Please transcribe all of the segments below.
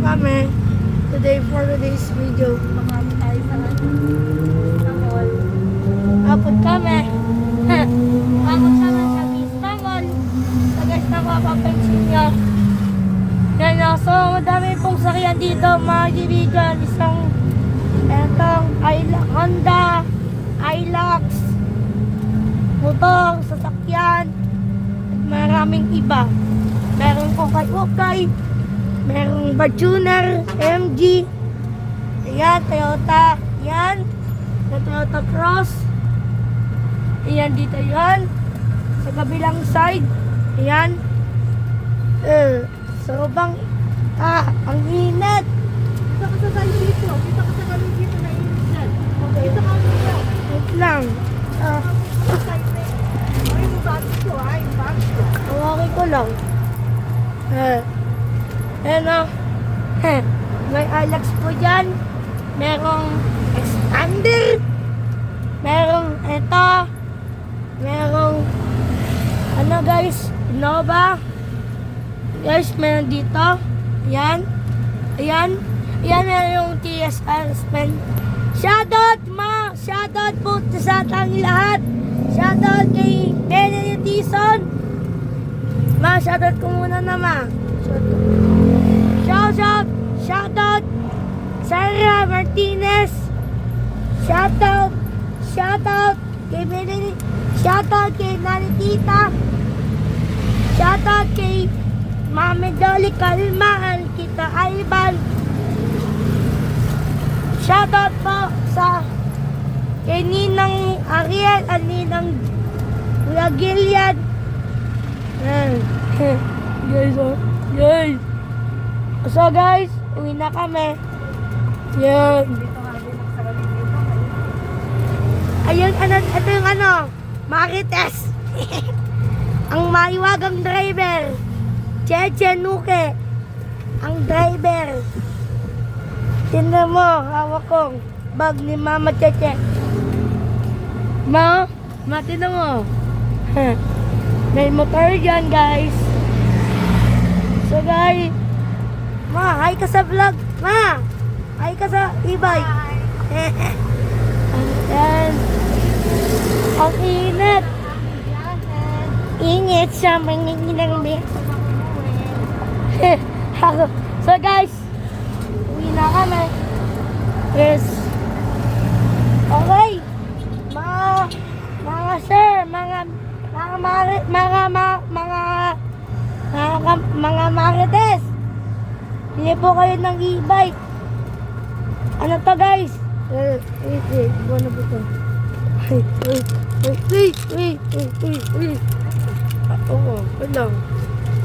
kami. For today's video. Makami tayo sa mall. Apod kami. Bakit naman sa Vista Mall? So guys, napapapansin nyo. Yan o. So, madami pong sakyan dito, mga kaibigan. Isang, etong, Honda, Hilux, motor, sasakyan, at maraming iba. Meron po kay merong Fortuner, MG, ayan, Toyota, ayan, Toyota Cross, ayan, dito yan, sa kabilang side, ayan, so bang, ang init. Dito ka sa galing dito. Dito ka sa galing dito na init dyan. Okay. Dito ka dito. Wait lang, Ay, yung bago ko ha. Yung bago ko. hawakin ko lang, ayan o, may Hilux po dyan, merong expander, merong merong ano guys, Innova, guys, meron dito, ayan, meron yung TSR spend. Shoutout po sa ating lahat, shoutout kay Benedict Dizon, shoutout ko muna na shoutout Sarah Martinez, shoutout kay Benedict, shoutout kay Nani Tita, shoutout kay Mami Dolly Kalmaan, Kita Alban, shoutout po sa kay Ninang Ariel at Ninang Kuya Gillian. Guys, so guys, uwi na kami. Yan. Dito ka din sa galing dito. Ayun, ito yung Marites. Ang maiwagang driver. Cheche Nuke. Ang driver. Tingnan mo, hawak kong bag ni Mama Cheche. Tingnan mo. May motor dyan, guys. So, guys, hi ka sa vlog. Hi ka sa e-bike. Ayan. Ang init. Init siya, manginginang biyak. So, guys, uwi na kami. Yes. Okay. Mga sir, mga marites, hindi po kayo ng e-bike. Ano to guys? Wait, ano po to? Wait. Oo, wait lang.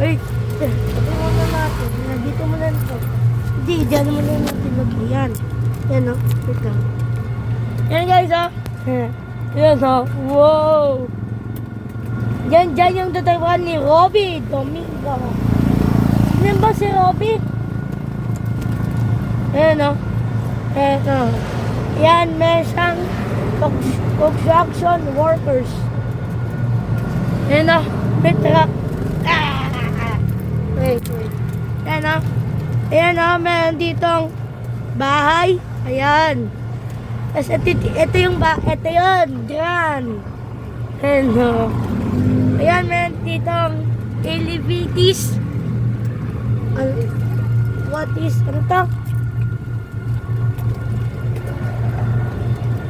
Wait, ito muna natin. Dito muna natin. Hindi, dyan muna natin mag-iyan. Yan o, wait lang. Yan guys o. Yan o, wow. Dyan yung tuturuan ni Robby Domingo. Sino ba si Robby? Ayan o. Yan, may siyang construction workers. Ayan o, may truck. Wait. Ayan o. Ayan o, meron ditong bahay. Ayan. Tapos ito yun, dyan. Ayan o. Ayan, meron ditong elevators. What is, ano to?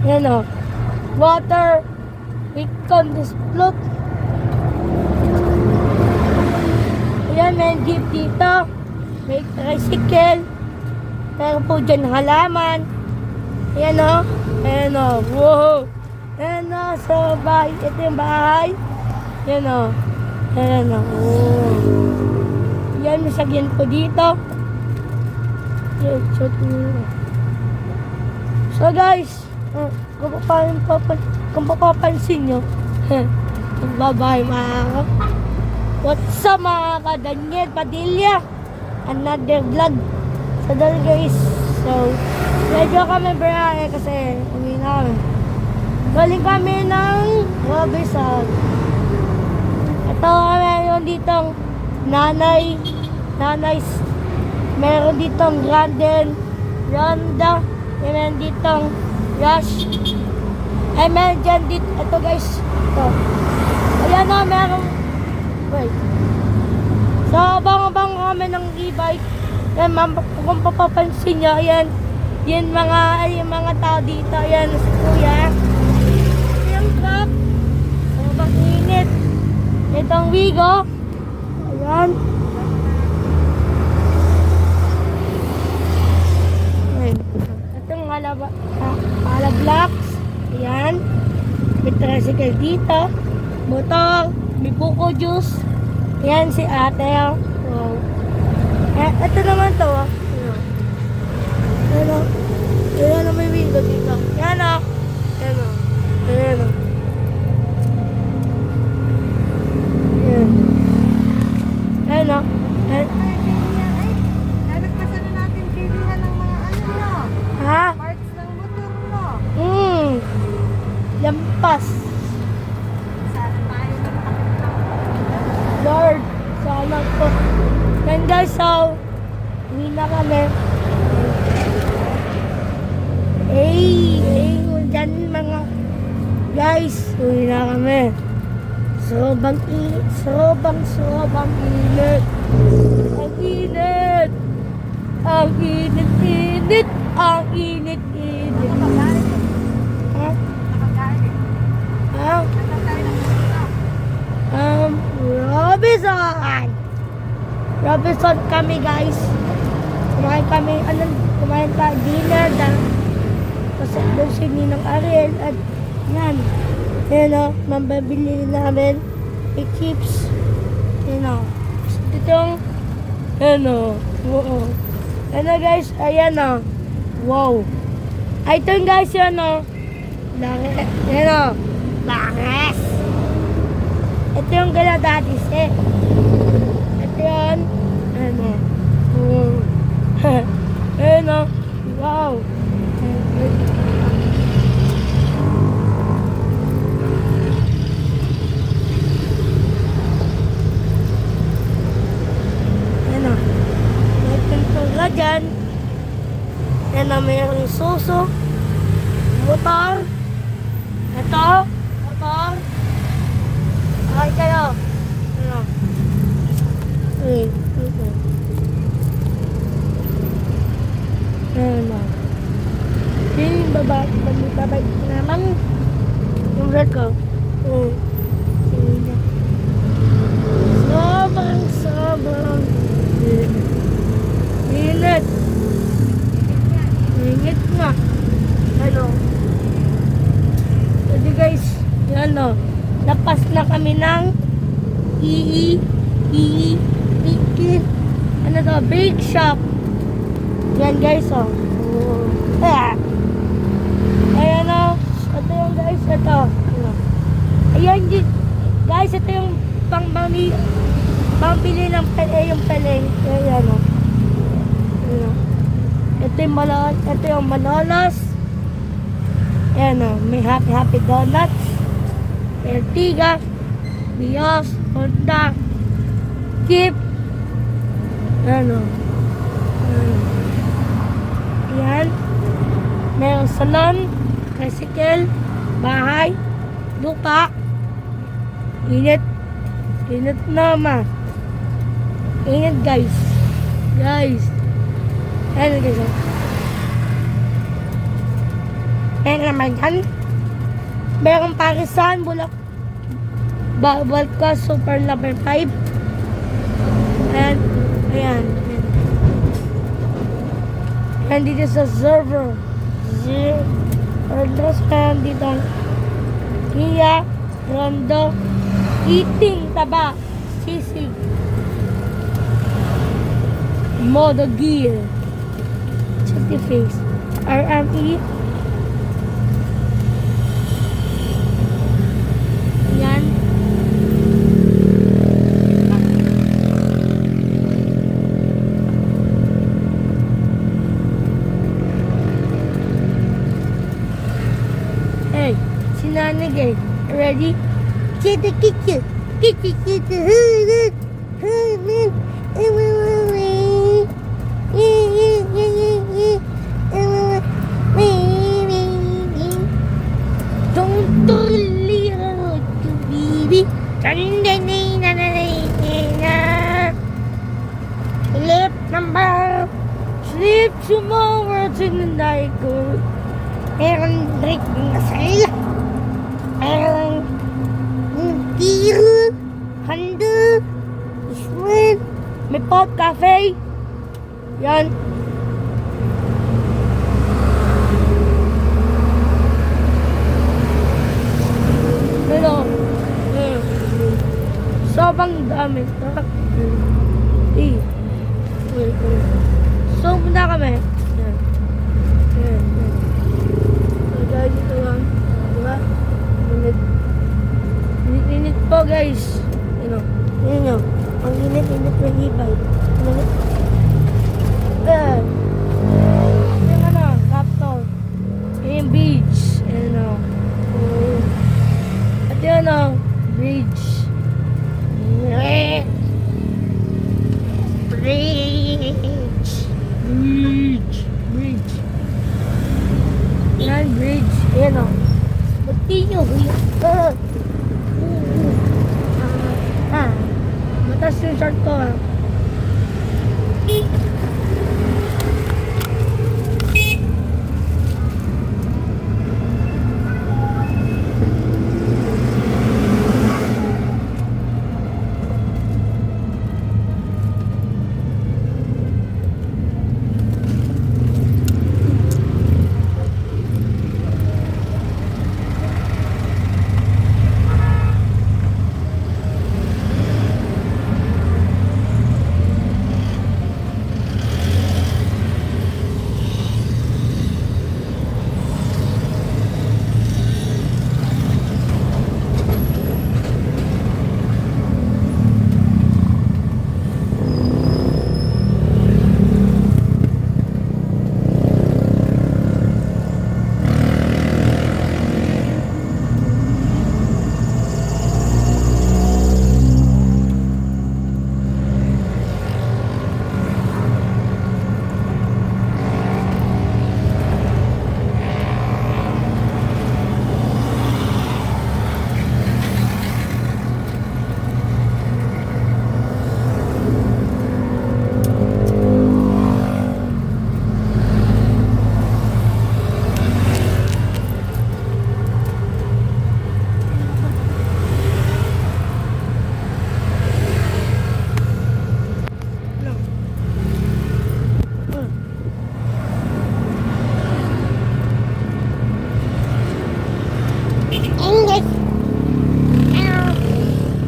Ayan o. Water recon dispute. Ayan, may jeep dito. May tricycle. Meron po dyan halaman. Ayan o. Ayan o. Wow. Ayan o. So, bahay. Ito yung bahay. Ayan o. Ayan o. Oh. Ayan, may sagyan po dito. Ayan, so guys, kung papapansin nyo, babahay mga ako. What's up mga ka-Daniel Padilla? Another vlog. So dahil guys, so medyo kami brahe kasi uwi na kami. Galing kami ng Robinson. Ito kami yung ditong nanay Meron ditong Granden, Ronda, meron ditong Rush. Ay, meron dyan dito. Ito guys. Ito. Ayan na, meron. Wait. So, abang-abang kami ng e-bike. Yan, kung papapansin nyo, ayan. Yan yung mga tao dito. Ayan, si Kuya. Ito yung truck. Sobrang init. Itong Wigo. Ayan. Ayan. Itong Blocks. Ayan. May tricycle dito. Motor. May buko juice. Ayan si ate. Wow. Ito naman to. Ayan. Ayan may window dito. Ayan o. Ayan o. Ayan o. Ayan. Ayan o. Nalagpasan na natin bilihan ng mga ano no? Ha? Parts ng motor no? Lampas. Sana tayo na makakita. Lord. Sana po. Yan guys, so. Uwi na kami. Dyan mga guys. Uwi na kami. Sobrang init. Ang init. Ang init. Ang init. Nakagalit. Ha? Nakagalit. Ha? Nakagalit ng motor. Robinson kami guys. Kumain tayo dinner kasi doon si Ninang Ariel at yan. Yan o, mambabili namin chips. Yan o. Itong, yan o. Oo. Yan o guys, ayan o. Wow. Ay, ito yung guys yan o. Yan o. Lares. Ito yung gala dati eh. Ito yan. Ayan o. Oo. Ayan o. Wow. Ayan o. May pintura dyan. Ayan o, mayroong suso. Motor. Ito. Motor. Okay kayo. Ano? Okay. Ano? Yung babay naman. Yung red ko. Sobrang init. Init nga. Ano? Jadi guys, yan o. Lapas na kami ng ano to, big shop. Yan guys o. Ayan o. Ito yung guys, ito. Ayan guys, ito yung pambili ng yung peleng. Ayan o. Ito yung Manolos. Ayan o, may happy donuts. Ertiga, Bios, Honda, Jeep. Ano? Yan. Mayroong salon, tricycle, bahay, lupa. Init. Init naman. Init guys. Guys. Ayan guys. Ayan naman yan. Merong Parisan, Bulak, Bawal ka, Super Lover 5. And, ayan. And dito sa server. Orders ka dito. Kia, Rondo, Eating, Taba, Sisig, Modo Gear, Chitty Face, RME. Yan. Hey, sinanig eh. Ready? Kitty, kitty. Kitty, kitty. Don't really hurt you, baby. Sleep number. Sleep tomorrow tonight. Meron drink na sila. Meron beer, handa, sweet. May pot cafe. Yan. Pero, sobrang dami. So, muna kami. Yan. Yan. Yan. So, guys, ito lang. Diba? Init po, guys. Yan o. Yan o. Ang init-init ng hibay. Init. Yan. Yung ano, Raptor. Yung beach. Yan o. At yun o, bridge. Bridge. Bridge. Yan, bridge. Yan o. Ba't di nyo? Matas yung short ko.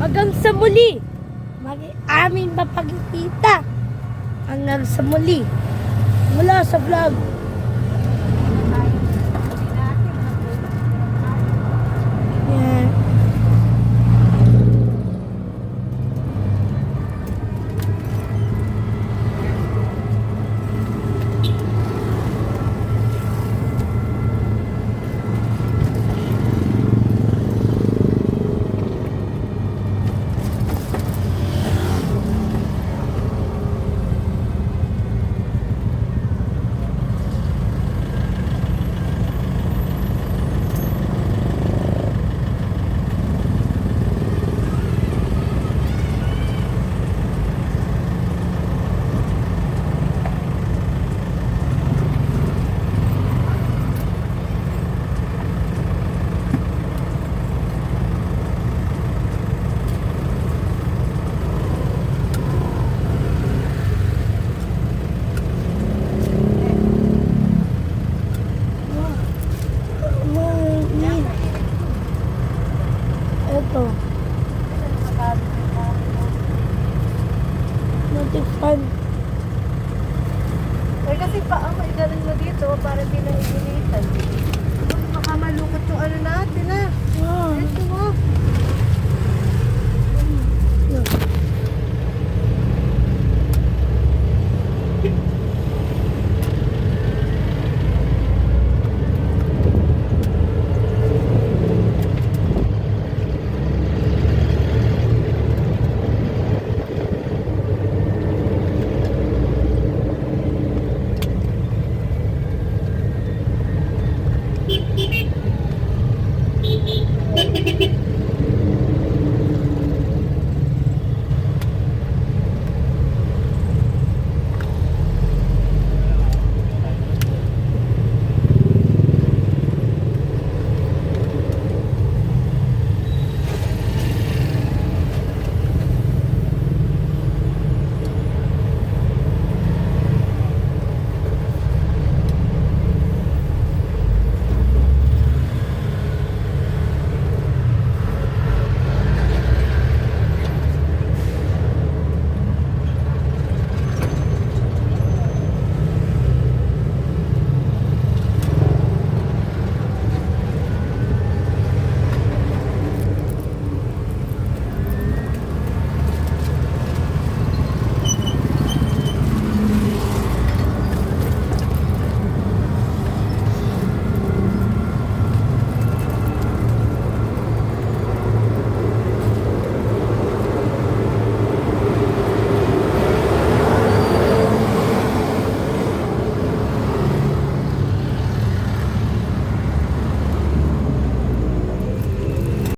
Hanggang sa muli, aming mapagkikita hanggang sa muli mula sa vlog. Yan. Ito. Notifan. Eh kasi pa, may galing mo dito para di na iginitan.